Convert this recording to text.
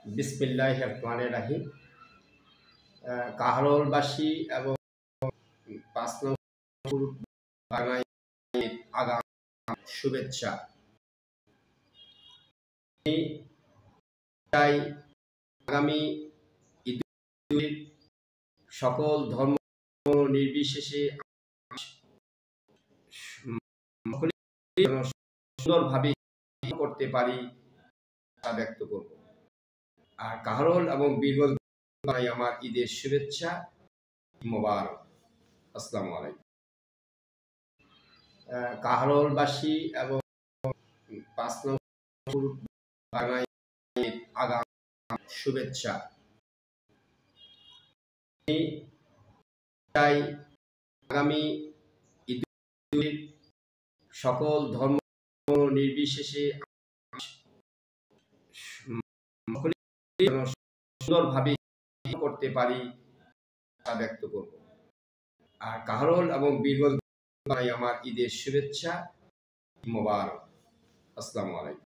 বিসমিল্লাহির রহমানির রহিম। কাহারোলবাসী এবং ৫ নং বাঙাই আগাম শুভেচ্ছা। আমি চাই আগামী ঈদের সকল ধর্ম নির্বিশেষে সুন্দরভাবে করতে পারি তা ব্যক্ত করব। আর কাহারোল এবং বীরগঞ্জ আমার ঈদের শুভেচ্ছা, মোবারক। আসসালামু আলাইকুম। কাহারোলবাসী এবং ৫ নং বাঙাই আগাম শুভেচ্ছা। আমি চাই আগামী ঈদের সকল ধর্ম নির্বিশেষে সুন্দরভাবে করতে পারি তা ব্যক্ত করব। আর কাহারোল এবং বীরগঞ্জ আমার ঈদের শুভেচ্ছা, মোবারক। আসসালামু আলাইকুম।